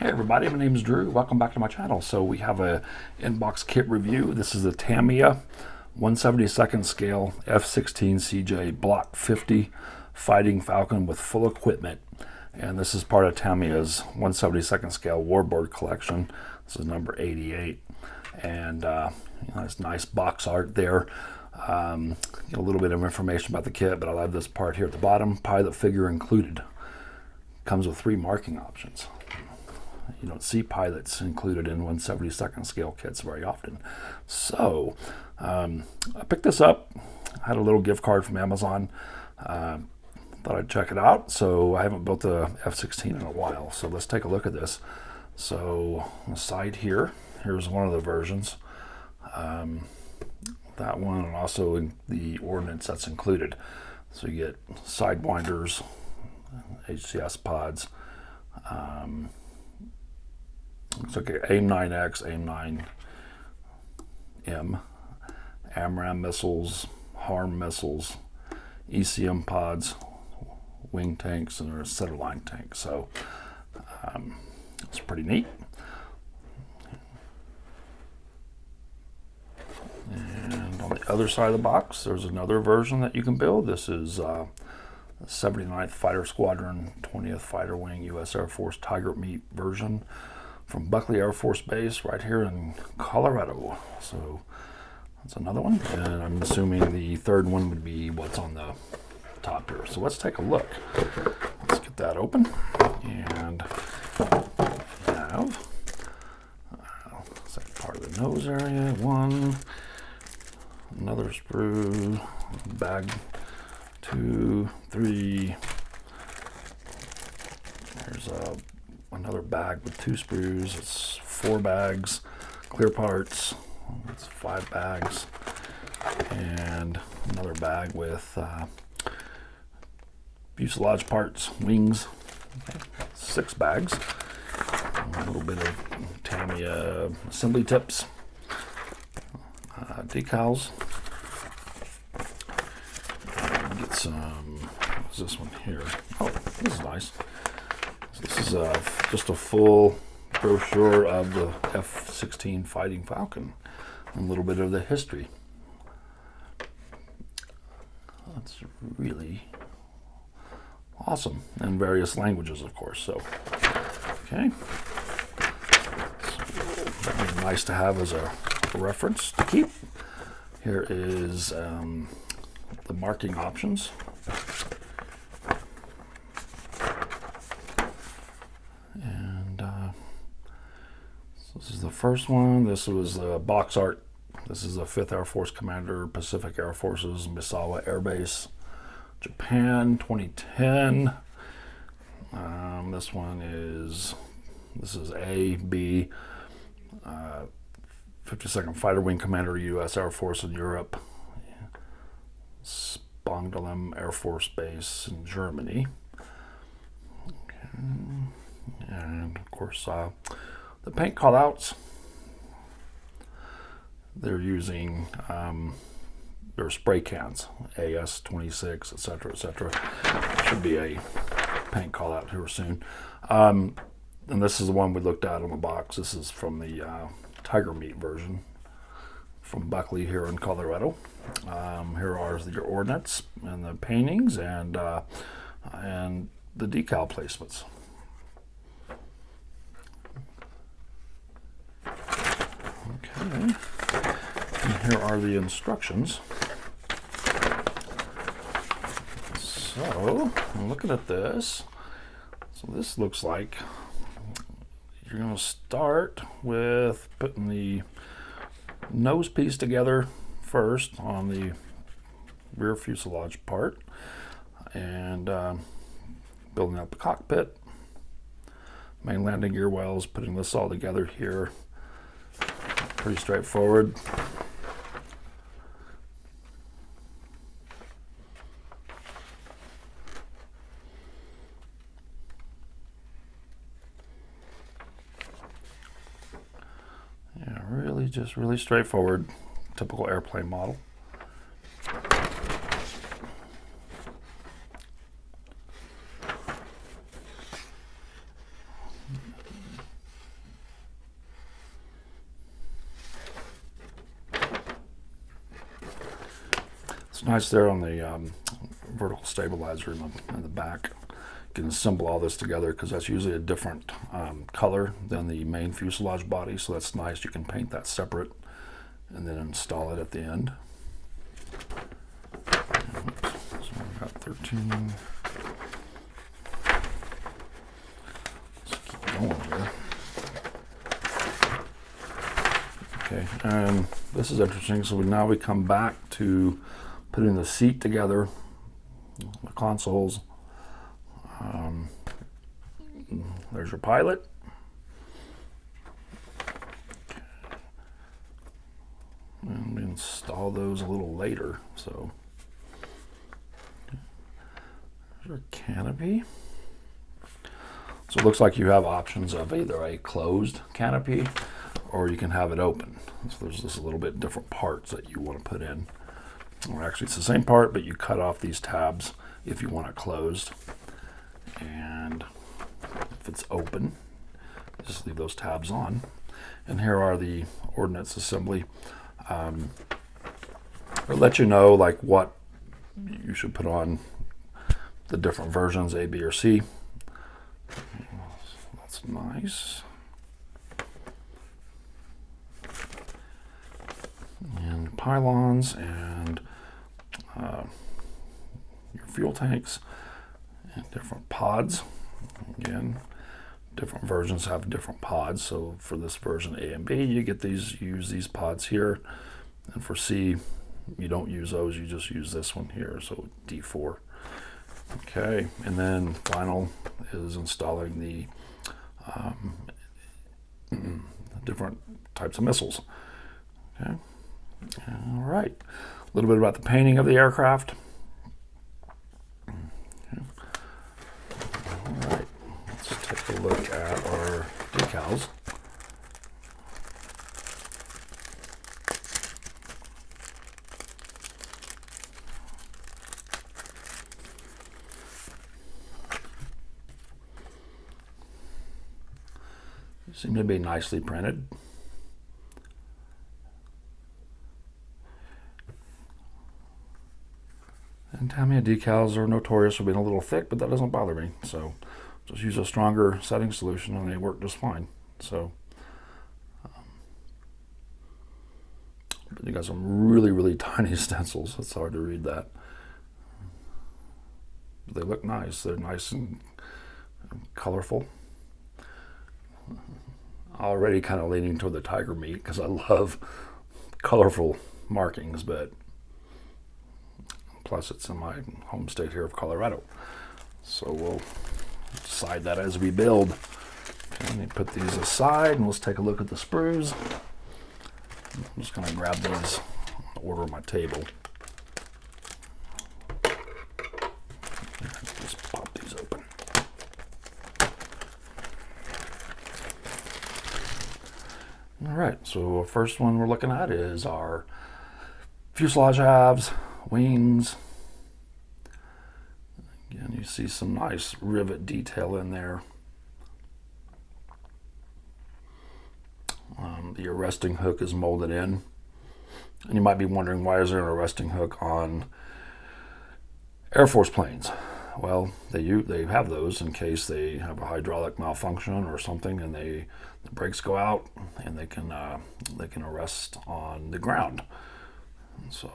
Hey everybody, my name is Drew. Welcome back to my channel. So we have a inbox kit review. This is a Tamiya 1/72nd scale F-16CJ Block 50 Fighting Falcon with full equipment. And this is part of Tamiya's 1/72nd scale warboard collection. This is number 88. And there's nice box art there. Get a little bit of information about the kit, but I love this part here at the bottom. Pilot figure included. Comes with 3 marking options. You don't see pilots included in 1/72nd scale kits very often. So I picked this up. I had a little gift card from Amazon. Thought I'd check it out. So I haven't built a F-16 in a while. So let's take a look at this. So on the side here, here's one of the versions. That one, and also in the ordnance that's included. So you get sidewinders, HCS pods. Looks like AIM-9X, AIM-9M, AMRAAM missiles, HARM missiles, ECM pods, wing tanks, and there's a centerline tank. So it's pretty neat. And on the other side of the box, there's another version that you can build. This is the 79th Fighter Squadron, 20th Fighter Wing, U.S. Air Force Tiger Meat version from Buckley Air Force Base right here in Colorado. So that's another one. And I'm assuming the third one would be what's on the top here. So let's take a look. Let's get that open. And we have second part of the nose area. One, another sprue, bag 2, 3. There's another bag with 2 sprues. It's 4 bags, clear parts. It's 5 bags, and another bag with fuselage parts, wings. Okay. 6 bags. A little bit of Tamiya assembly tips, decals. Get some. What's this one here? Oh, this is nice. So this is just a full brochure of the F-16 Fighting Falcon. A little bit of the history. That's really awesome. In various languages, of course. So, okay. So, that'd be nice to have as a reference to keep. Here is the marking options. And so this is the first one. This was box art. This is the 5th Air Force Commander, Pacific Air Forces, Misawa Air Base, Japan, 2010. This one is, this is A, B, 52nd Fighter Wing Commander, U.S. Air Force in Europe, Spangdahlem Air Force Base in Germany. Okay. And of course, the paint callouts. They're using their spray cans, AS-26, etc., etc. Should be a paint call out here soon. And this is the one we looked at on the box. This is from the Tiger Meat version from Buckley here in Colorado. Here are your ordnance and the paintings and the decal placements. Okay. And here are the instructions. So, looking at this, so this looks like you're going to start with putting the nose piece together first on the rear fuselage part, and building up the cockpit, main landing gear wells, putting this all together here. Pretty straightforward. Yeah, really straightforward, typical airplane model. nice there on the vertical stabilizer in the back. You can assemble all this together because that's usually a different color than the main fuselage body, so that's nice. You can paint that separate and then install it at the end. So we've got 13. Let's keep going here. Okay, and this is interesting. So now we come back to putting the seat together, the consoles. There's your pilot. And we install those a little later. So there's your canopy. So it looks like you have options of either a closed canopy or you can have it open. So there's just a little bit different parts that you want to put in. Or actually, it's the same part, but you cut off these tabs if you want it closed. And if it's open, just leave those tabs on. And here are the ordnance assembly. It'll let you know like what you should put on the different versions, A, B, or C. That's nice. And pylons and your fuel tanks and different pods. Again, different versions have different pods. So for this version A and B, you get these, you use these pods here. And for C, you don't use those, you just use this one here, so D4. Okay, and then final is installing the different types of missiles. Okay, all right. A little bit about the painting of the aircraft. Okay. All right, let's take a look at our decals. Seem to be nicely printed. And Tamiya decals are notorious for being a little thick, but that doesn't bother me. So just use a stronger setting solution and they work just fine. So, but you got some really, really tiny stencils. It's hard to read that. But they look nice. They're nice and colorful. Already kind of leaning toward the tiger meat because I love colorful markings, but plus it's in my home state here of Colorado. So we'll decide that as we build. Okay, let me put these aside and let's take a look at the sprues. I'm just going to grab these in order of my table. Just pop these open. All right, so the first one we're looking at is our fuselage halves, wings. Again, you see some nice rivet detail in there. The arresting hook is molded in. And you might be wondering, why is there an arresting hook on Air Force planes? Well, they have those in case they have a hydraulic malfunction or something, and the brakes go out, and they can arrest on the ground. And so,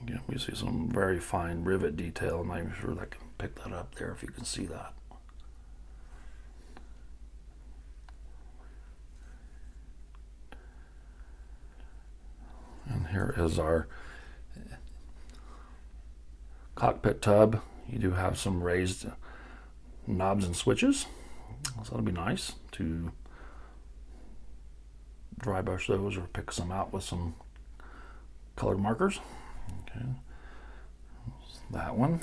again, we see some very fine rivet detail. I'm not even sure that I can pick that up there if you can see that. And here is our cockpit tub. You do have some raised knobs and switches, so that'll be nice to dry brush those or pick some out with some colored markers. Okay, that one.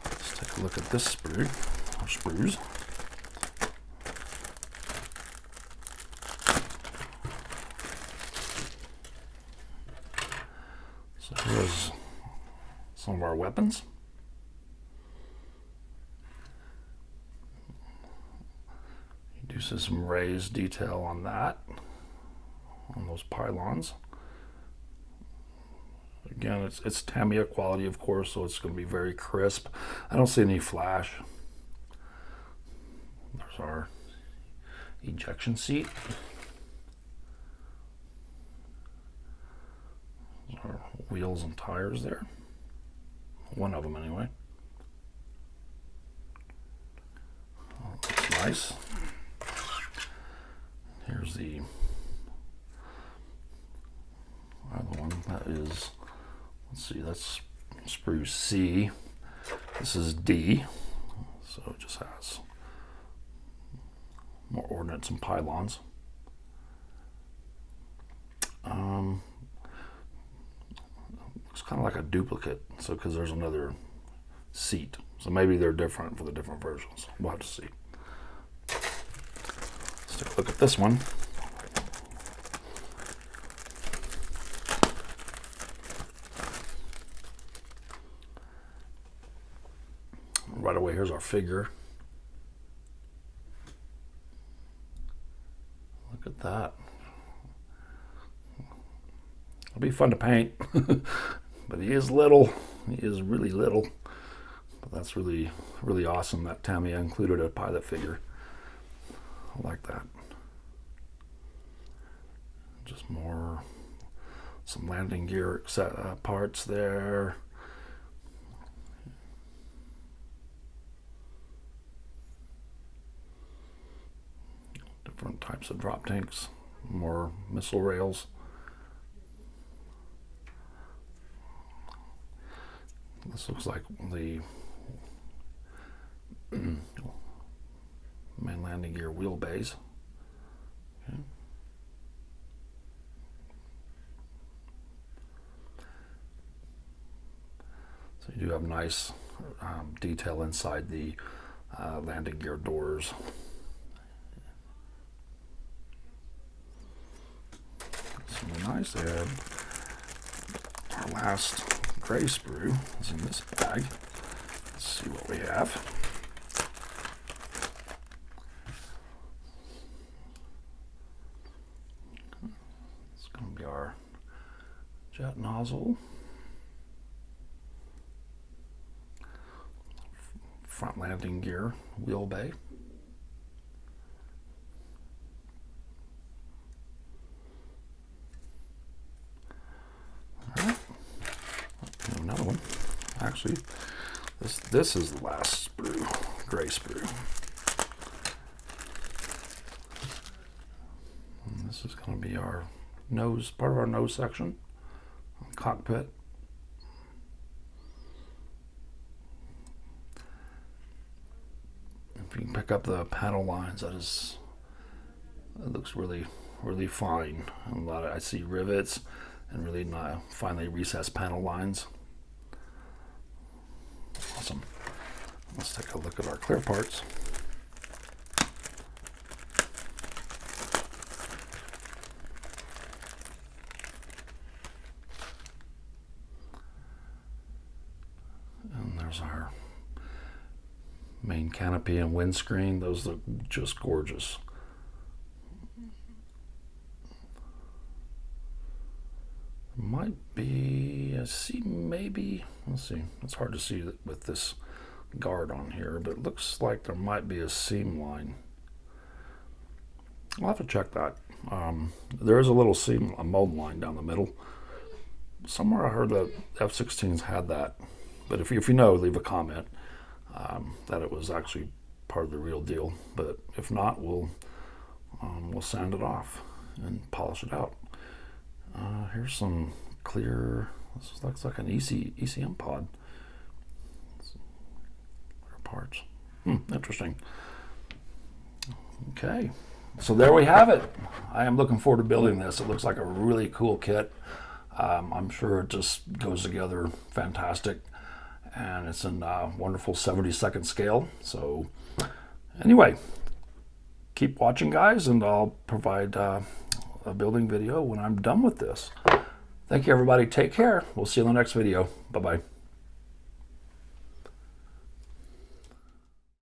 Let's take a look at this sprue, or sprues. So here's some of our weapons. You do see some raised detail on that. on those pylons. Again, it's Tamiya quality, of course, so it's going to be very crisp. I don't see any flash. There's our ejection seat. There's our wheels and tires there. One of them, anyway. Oh, looks nice. Here's the other one. That is, let's see, that's sprue C. This is D. So it just has more ordnance and pylons. Looks kind of like a duplicate, so because there's another seat. So maybe they're different for the different versions. We'll have to see. Let's take a look at this one. Right away, here's our figure. Look at that. It'll be fun to paint, but he is little. He is really little, but that's really, really awesome that Tamiya included a pilot figure. I like that. Just more, some landing gear parts there. Different types of drop tanks, more missile rails. This looks like the main landing gear wheelbase. Okay. So you do have nice detail inside the landing gear doors. That's really nice. And our last gray sprue is in this bag. Let's see what we have. It's going to be our jet nozzle, front landing gear wheel bay, another one. Actually, this is the last sprue, gray sprue. And this is going to be our nose, part of our nose section, cockpit. If you can pick up the panel lines, it looks really, really fine. I see rivets and really finely recessed panel lines. Awesome. Let's take a look at our clear parts. And there's our main canopy and windscreen. Those look just gorgeous. Might be a seam, maybe. Let's see. It's hard to see with this guard on here, but it looks like there might be a seam line. I'll have to check that. There is a little seam, a mold line down the middle. Somewhere I heard that F-16s had that, but if you know, leave a comment that it was actually part of the real deal. But if not, we'll sand it off and polish it out. Here's some clear. This looks like an ECM pod. Clear parts. Interesting. Okay, so there we have it. I am looking forward to building this. It looks like a really cool kit. I'm sure it just goes together fantastic, and it's in wonderful 72nd scale. So anyway, keep watching, guys, and I'll provide a building video when I'm done with this. Thank you, everybody. Take care. We'll see you in the next video. Bye-bye.